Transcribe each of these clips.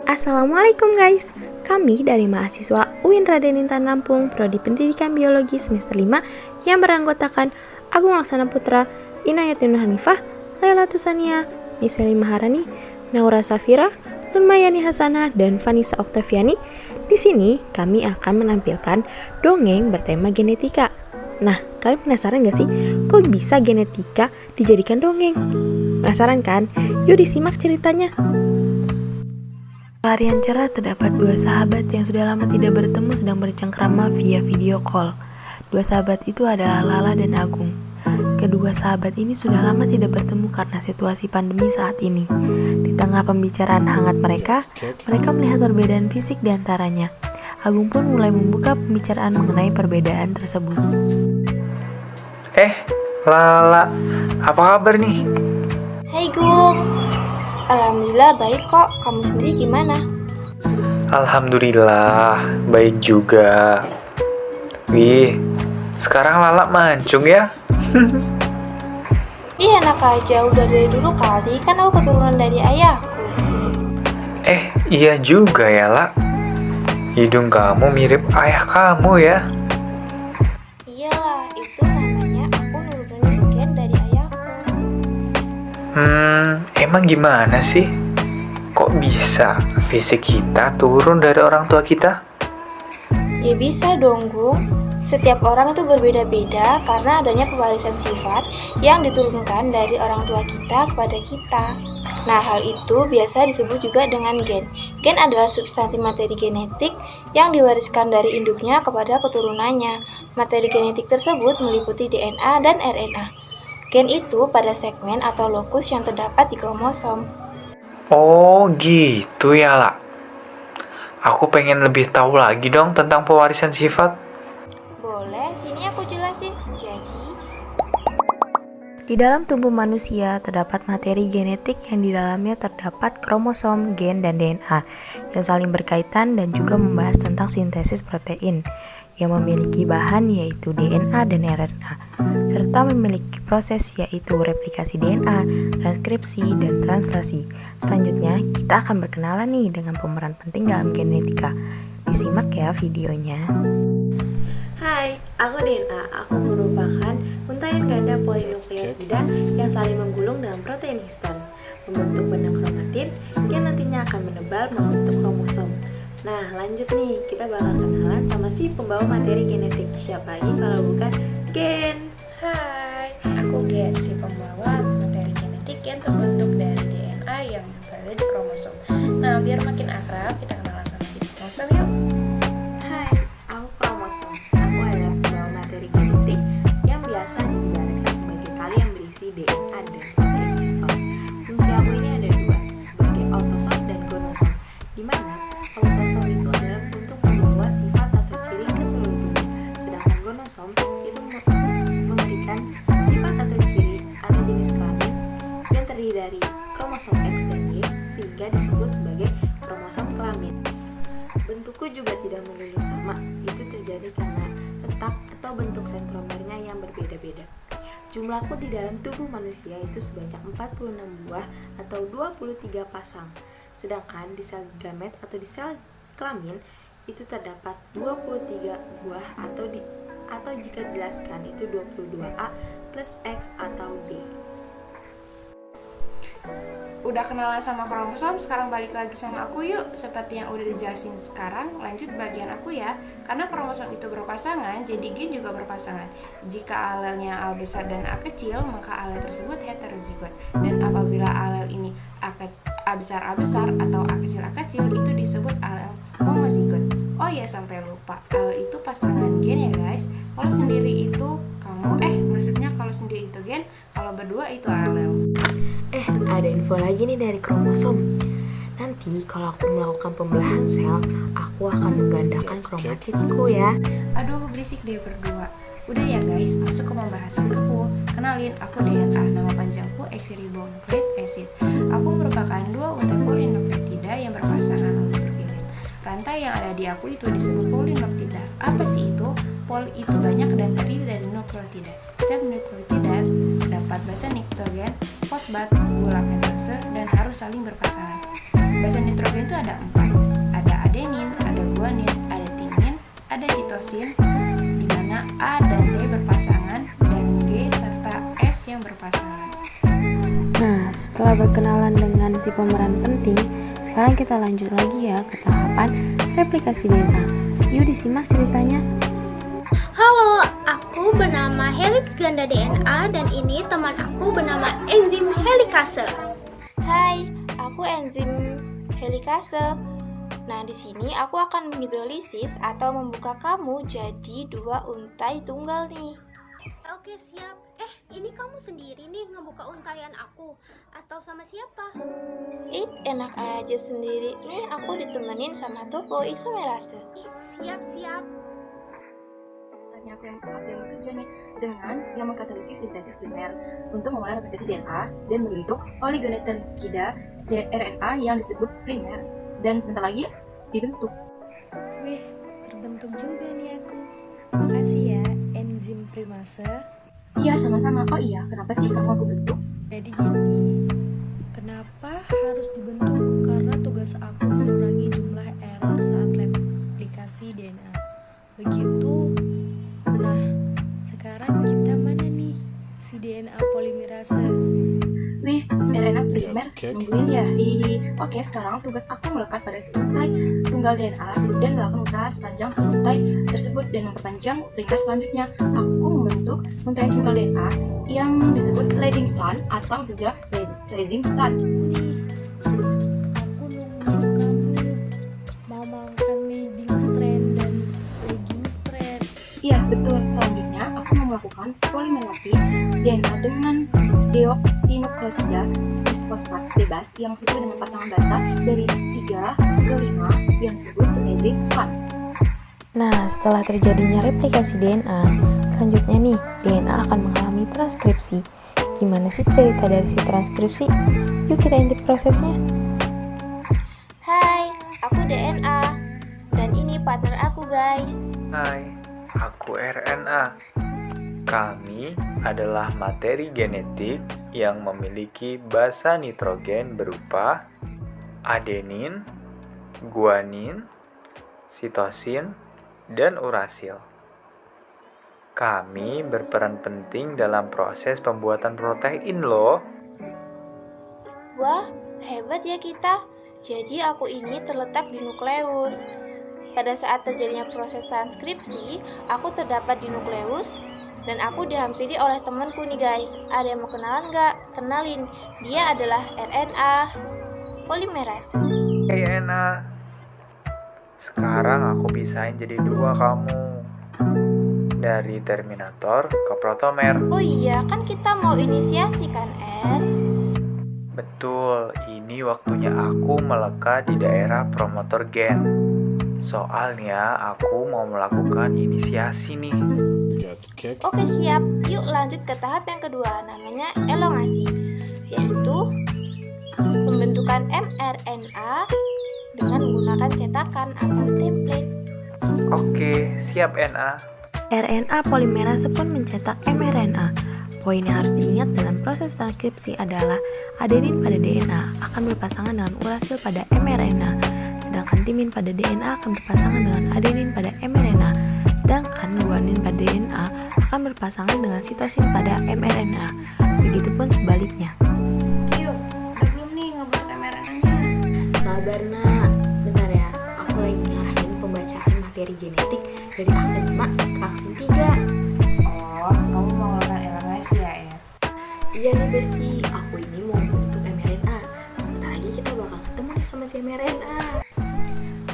Assalamualaikum guys. Kami dari mahasiswa UIN Raden Intan Lampung, Prodi Pendidikan Biologi semester 5 yang beranggotakan Agung Laksana Putra, Inayatin Hanifah, Laila Tusania, Miseli Maharani, Naura Safira, Nurmayani Hasanah, dan Vanessa Oktaviani. Di sini kami akan menampilkan dongeng bertema genetika. Nah, kalian penasaran gak sih? Kok bisa genetika dijadikan dongeng? Penasaran kan? Yuk disimak ceritanya. Harian cerah terdapat dua sahabat yang sudah lama tidak bertemu sedang bercengkrama via video call. Dua sahabat itu adalah Lala dan Agung. Kedua sahabat ini sudah lama tidak bertemu karena situasi pandemi saat ini. Di tengah pembicaraan hangat mereka melihat perbedaan fisik di antaranya. Agung pun mulai membuka pembicaraan mengenai perbedaan tersebut. Lala, apa kabar nih? Hai Gung, alhamdulillah baik kok, kamu sendiri gimana? Alhamdulillah, baik juga. Wih, sekarang Lala mancung ya? Iya enak aja, udah dari dulu kali, kan aku keturunan dari ayahku. Iya juga ya, La. Hidung kamu mirip ayah kamu ya? Iyalah, itu namanya aku nurunin gen dari ayahku. Emang gimana sih? Kok bisa fisik kita turun dari orang tua kita? Ya bisa dong Gung, setiap orang itu berbeda-beda karena adanya pewarisan sifat yang diturunkan dari orang tua kita kepada kita. Nah, hal itu biasa disebut juga dengan gen. Gen adalah substansi materi genetik yang diwariskan dari induknya kepada keturunannya. Materi genetik tersebut meliputi DNA dan RNA. Gen itu pada segmen atau lokus yang terdapat di kromosom. Oh gitu ya, La. Aku pengen lebih tahu lagi dong tentang pewarisan sifat. Boleh, sini aku jelasin. Jadi, Di dalam tubuh manusia terdapat materi genetik yang di dalamnya terdapat kromosom, gen, dan DNA yang saling berkaitan dan juga membahas tentang sintesis protein yang memiliki bahan yaitu DNA dan RNA, serta memiliki proses yaitu replikasi DNA, transkripsi, dan translasi. Selanjutnya, kita akan berkenalan nih dengan pemeran penting dalam genetika. Disimak ya videonya. Hai, aku DNA. Aku merupakan untaian ganda polinukleotida yang saling menggulung dalam protein histon, membentuk benang kromatin yang nantinya akan menebal membentuk kromosom. Nah, lanjut nih, kita bakal kenalan sama si pembawa materi genetik. Siapa lagi kalau bukan Gen? Hai, aku Gen, si pembawa materi genetik yang terbentuk dari DNA yang berada di kromosom. Nah, biar makin akrab, kita kenalan sama si kromosom yuk. Hai, aku kromosom. Aku adalah pembawa materi genetik yang biasa diibaratkan sebagai tali yang berisi DNA dan protein histon. Fungsi aku ini ada dua, sebagai autosom dan gonosom, di mana autosom itu adalah untuk membawa sifat atau ciri ke seluruh tubuh, sedangkan gonosom itu memberikan sifat atau ciri atau jenis kelamin yang terdiri dari kromosom X dan Y sehingga disebut sebagai kromosom kelamin. Bentukku juga tidak melulu sama, itu terjadi karena letak atau bentuk sentromernya yang berbeda-beda. Jumlahku di dalam tubuh manusia itu sebanyak 46 buah atau 23 pasang. Sedangkan di sel gamet atau di sel kelamin itu terdapat 23 buah atau jika dijelaskan itu 22A plus X atau Y. Udah kenalan sama kromosom, sekarang balik lagi sama aku yuk. Seperti yang udah dijelasin sekarang, lanjut bagian aku ya. Karena kromosom itu berpasangan, jadi gen juga berpasangan. Jika alelnya A besar dan A kecil, maka alel tersebut heterozigot. Dan apabila alel ini A besar atau A kecil, itu disebut alel homozigot. Oh ya, sampai lupa, alel itu pasangan gen ya guys. Kalau sendiri itu maksudnya kalau sendiri itu gen, kalau berdua itu alel. Ada info lagi nih dari kromosom. Nanti kalau aku melakukan pembelahan sel, aku akan menggandakan kromatidku ya. Aduh, berisik deh berdua. Udah ya guys, masuk ke pembahasan aku. Kenalin, aku DNA, nama panjangku oxyribonucleic acid. Aku merupakan dua untai polinukleotida yang berpasangan lalu berpilin. Rantai yang ada di aku itu disebut polinukleotida. Apa sih itu? Pol itu banyak dan terdiri dari nukleotida. Setiap nukleotida dapat basa nitrogen, fosfat, gula pentase, dan harus saling berpasangan. Basa nitrogen itu ada 4, sitosin, di mana A dan T berpasangan dan G serta S yang berpasangan. Nah, setelah berkenalan dengan si pemeran penting, sekarang kita lanjut lagi ya ke tahapan replikasi DNA. Yuk disimak ceritanya. Halo, aku bernama helix ganda DNA dan ini teman aku bernama enzim helikase. Hai, aku enzim helikase. Nah, di sini aku akan menghidrolisis atau membuka kamu jadi 2 untai tunggal nih. Oke, siap. Ini kamu sendiri nih ngebuka untaian aku atau sama siapa? Enak aja sendiri nih, aku ditemenin sama toko isomerase. Siap. Aku yang bekerja nih dengan yang mengkatalisis sintesis primer untuk memulai replikasi DNA dan membentuk oligonucleotida RNA yang disebut primer, dan sebentar lagi dibentuk. Wih, terbentuk juga nih aku. Makasih ya, enzim primase. Iya, sama-sama. Oh iya, kenapa sih kamu aku bentuk? Jadi gini, kenapa harus dibentuk? Karena tugas aku mengurangi jumlah error saat replikasi DNA. Begitu. Nah, sekarang kita mana nih? Si DNA polimerase. Wih, RNA primer nungguin ya. Oke, sekarang tugas aku melekat pada untai tunggal DNA dan melakukan usaha sepanjang untai tersebut dan memperpanjang primer selanjutnya. Aku membentuk untai tunggal DNA yang disebut leading strand atau juga leading strand. Nih, aku nunggu kamu mau melakukan leading strand dan lagging strand. Iya, betul. Selanjutnya, aku mau melakukan polimerasi DNA dengan deoksinukleosida bisfosfat bebas yang sesuai dengan pasangan basa dari 3 ke 5 yang disebut leading strand. Nah, setelah terjadinya replikasi DNA, selanjutnya nih, DNA akan mengalami transkripsi. Gimana sih cerita dari si transkripsi? Yuk kita intip prosesnya. Hai, aku DNA. Dan ini partner aku, guys. Hai, aku RNA. Kami adalah materi genetik yang memiliki basa nitrogen berupa adenin, guanin, sitosin, dan urasil. Kami berperan penting dalam proses pembuatan protein loh. Wah, hebat ya kita. Jadi aku ini terletak di nukleus. Pada saat terjadinya proses transkripsi, aku terdapat di nukleus dan aku dihampiri oleh temanku nih guys. Ada yang mau kenalan nggak? Kenalin, dia adalah RNA polimerase. Hey Ena, sekarang aku bisain jadi 2 kamu. Dari Terminator ke Protomer. Oh iya, kan kita mau inisiasi kan, Betul, ini waktunya aku melekat di daerah promotor gen. Soalnya aku mau melakukan inisiasi nih. Oke siap, yuk lanjut ke tahap yang kedua, namanya elongasi, yaitu pembentukan mRNA dengan menggunakan cetakan atau template. Oke, siap NA. RNA polimerase pun mencetak mRNA. Poin yang harus diingat dalam proses transkripsi adalah adenin pada DNA akan berpasangan dengan urasil pada mRNA, sedangkan timin pada DNA akan berpasangan dengan adenin pada mRNA, sedangkan guanin pada DNA akan berpasangan dengan sitosin pada mRNA. Begitupun sebaliknya. Yuk, udah belum nih ngebentuk mRNA-nya? Sabar nak, bentar ya, aku lagi ngarahin pembacaan materi genetik dari aksen 5 ke aksen 3. Oh, kamu mau melakukan elongasi ya? Iya nih Besti, aku ini mau membentuk mRNA. Sebentar lagi kita bakal ketemu nih sama si mRNA.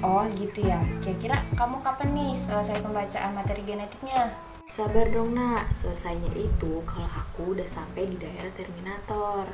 Oh gitu ya, kira-kira kamu kapan nih selesai pembacaan materi genetiknya? Sabar dong nak, selesainya itu kalau aku udah sampai di daerah Terminator.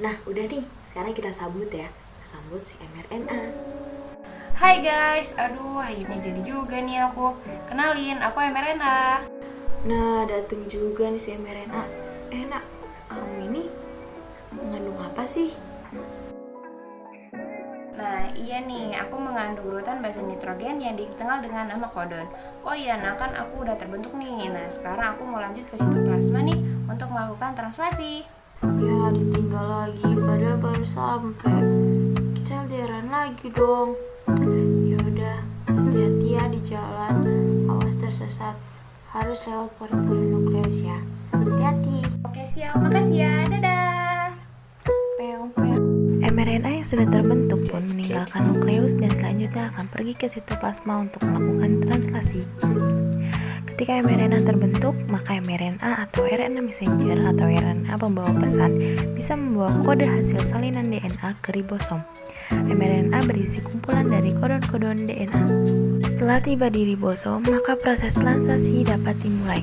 Nah udah nih, sekarang kita sambut ya, sambut si mRNA. Hai guys, aduh akhirnya jadi juga nih aku. Kenalin, aku mRNA. Nah dateng juga nih si mRNA. Nak, kamu ini mengandung apa sih? Nah iya nih, aku mengandung urutan basa nitrogen yang dikenal dengan nama kodon. Oh iya, nah kan aku udah terbentuk nih. Nah sekarang aku mau lanjut ke sitoplasma nih untuk melakukan translasi. Ya ditinggal lagi, padahal baru sampai. Kita LDRan lagi dong. Ya udah, hati-hati ya. ya di jalan, awas tersesat. Harus lewat pori-pori nukleus ya. Hati-hati. Oke siap, makasih ya, dadah. mRNA yang sudah terbentuk pun meninggalkan nukleus dan selanjutnya akan pergi ke sitoplasma untuk melakukan translasi. Ketika mRNA terbentuk, maka mRNA atau RNA messenger atau RNA pembawa pesan bisa membawa kode hasil salinan DNA ke ribosom. mRNA berisi kumpulan dari kodon-kodon DNA. Setelah tiba di ribosom, maka proses translasi dapat dimulai.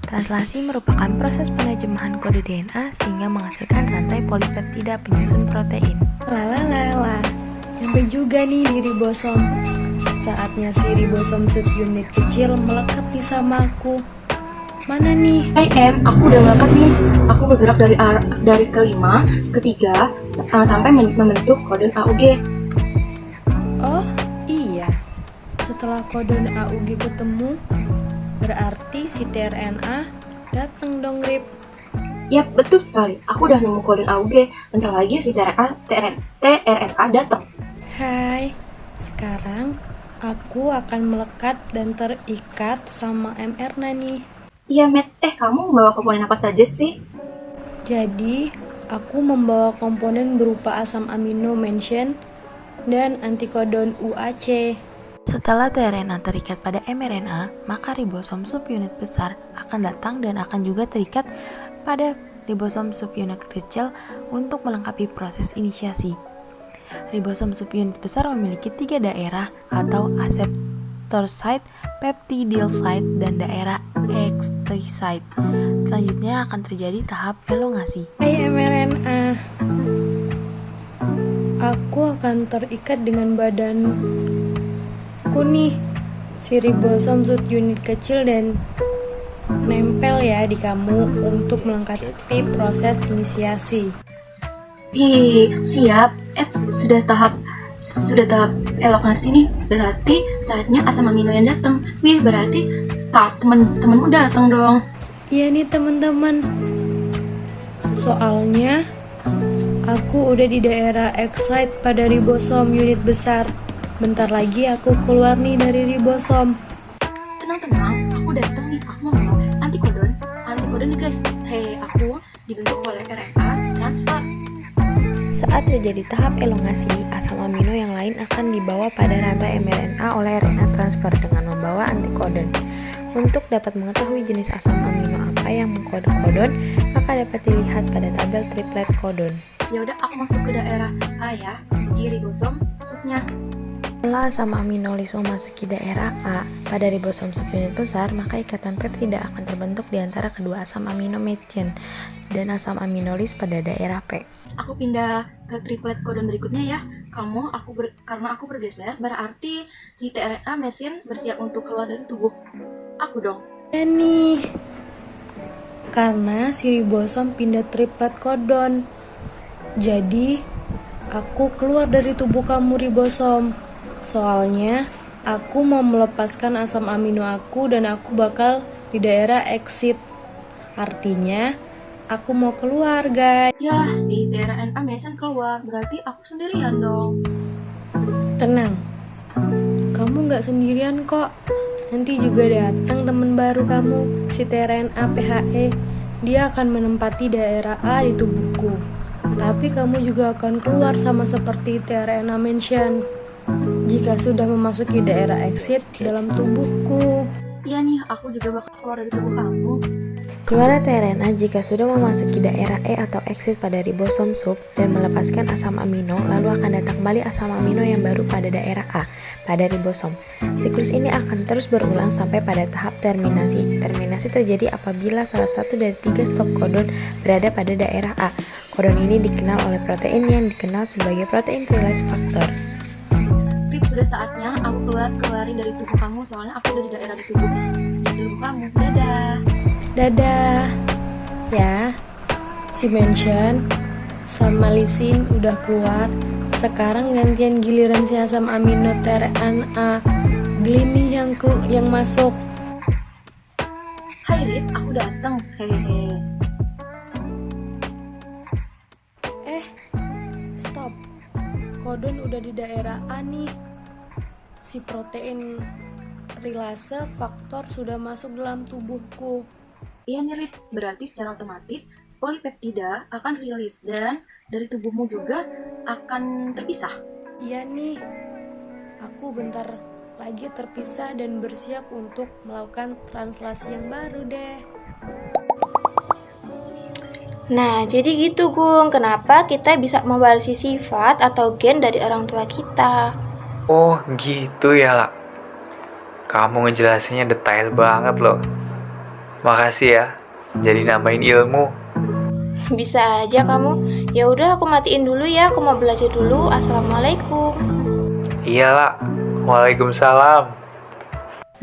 Translasi merupakan proses penerjemahan kode DNA sehingga menghasilkan rantai polipeptida penyusun protein. Lalalala, sampai juga nih di ribosom. Saatnya si ribosom subunit kecil melekat di samaku. Mana nih? Aku udah melekat nih. Aku bergerak dari kelima, ketiga, sampai membentuk kodon AUG. Oh iya, setelah kodon AUG ketemu, berarti si tRNA datang dong, Rip. Yap, betul sekali. Aku udah nemu kodon AUG. Bentar lagi si tRNA datang. Hai, sekarang aku akan melekat dan terikat sama mRNA nih. Iya, Matt. Kamu membawa komponen apa saja sih? Jadi, aku membawa komponen berupa asam amino mention dan antikodon UAC. Setelah tRNA terikat pada mRNA, maka ribosom subunit besar akan datang dan akan juga terikat pada ribosom subunit kecil untuk melengkapi proses inisiasi. Ribosom subunit besar memiliki 3 daerah atau aseptor site, peptidyl site, dan daerah extensor site. Selanjutnya akan terjadi tahap elongasi. Hai mRNA, aku akan terikat dengan badanku nih, si ribosom subunit kecil, dan nempel ya di kamu untuk melengkapi proses inisiasi. Siap. Sudah tahap elongasi nih. Berarti saatnya asam amino yang datang. Berarti temen-temenmu datang dong. Iya nih teman-teman, soalnya aku udah di daerah excite pada ribosom unit besar. Bentar lagi aku keluar nih dari ribosom. Tenang, aku datang nih. Aku mau antikodon nih guys. Aku dibentuk oleh RNA transfer. Saat terjadi tahap elongasi, asam amino yang lain akan dibawa pada rantai mRNA oleh RNA transfer dengan membawa antikodon. Untuk dapat mengetahui jenis asam amino apa yang mengkode kodon, maka dapat dilihat pada tabel triplet kodon. Ya udah, aku masuk ke daerah A ya, di ribosom subnya. Setelah asam aminolis memasuki daerah A pada ribosom subunit besar, maka ikatan peptida akan terbentuk di antara kedua asam amino mention dan asam aminolis pada daerah P. Aku pindah ke triplet kodon berikutnya ya. Karena aku bergeser, berarti si tRNA mesin bersiap untuk keluar dari tubuh aku dong. Nih, karena si ribosom pindah triplet kodon, jadi aku keluar dari tubuh kamu ribosom. Soalnya aku mau melepaskan asam amino aku dan aku bakal di daerah exit. Artinya aku mau keluar, guys. Ya, si tRNA mesin keluar, berarti aku sendirian dong. Tenang, kamu gak sendirian kok. Nanti juga datang teman baru kamu, si tRNA PHE. Dia akan menempati daerah A di tubuhku. Tapi kamu juga akan keluar sama seperti tRNA mention jika sudah memasuki daerah exit dalam tubuhku. Iya nih, aku juga bakal keluar dari tubuh kamu. Keluar tRNA jika sudah memasuki daerah E atau exit pada ribosom sub dan melepaskan asam amino, lalu akan datang kembali asam amino yang baru pada daerah A pada ribosom. Siklus ini akan terus berulang sampai pada tahap terminasi. Terminasi terjadi apabila salah satu dari 3 stop kodon berada pada daerah A. Kodon ini dikenal oleh protein yang dikenal sebagai protein release factor. Sudah saatnya aku keluarin dari tubuh kamu, soalnya aku udah di daerah di tubuh kamu. Dadah. Ya, si mention sama lisin udah keluar. Sekarang gantian giliran si asam amino tRNA Glini yang masuk. Hai Rip, aku datang. Hehehe. Stop. Kodon udah di daerah A nih. Si protein rilase faktor sudah masuk dalam tubuhku. Iya nih Rit, berarti secara otomatis polipeptida akan rilis dan dari tubuhmu juga akan terpisah. Iya nih, aku bentar lagi terpisah dan bersiap untuk melakukan translasi yang baru deh. Nah, jadi gitu Gung, kenapa kita bisa mewarisi sifat atau gen dari orang tua kita. Oh gitu ya lah. Kamu ngejelasinnya detail banget loh. Makasih ya, jadi nambahin ilmu. Bisa aja kamu. Ya udah aku matiin dulu ya, aku mau belajar dulu. Assalamualaikum. Iyalah, waalaikumsalam.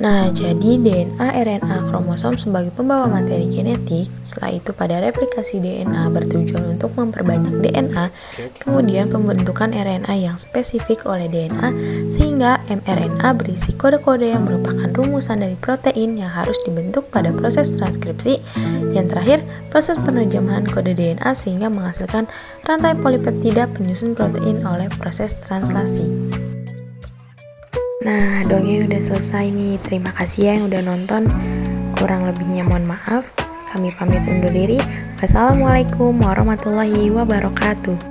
Nah, jadi DNA RNA kromosom sebagai pembawa materi genetik, setelah itu pada replikasi DNA bertujuan untuk memperbanyak DNA, kemudian pembentukan RNA yang spesifik oleh DNA, sehingga mRNA berisi kode-kode yang merupakan rumusan dari protein yang harus dibentuk pada proses transkripsi, yang terakhir proses penerjemahan kode DNA sehingga menghasilkan rantai polipeptida penyusun protein oleh proses translasi. Nah, dongeng udah selesai nih. Terima kasih ya yang udah nonton. Kurang lebihnya mohon maaf. Kami pamit undur diri. Wassalamualaikum warahmatullahi wabarakatuh.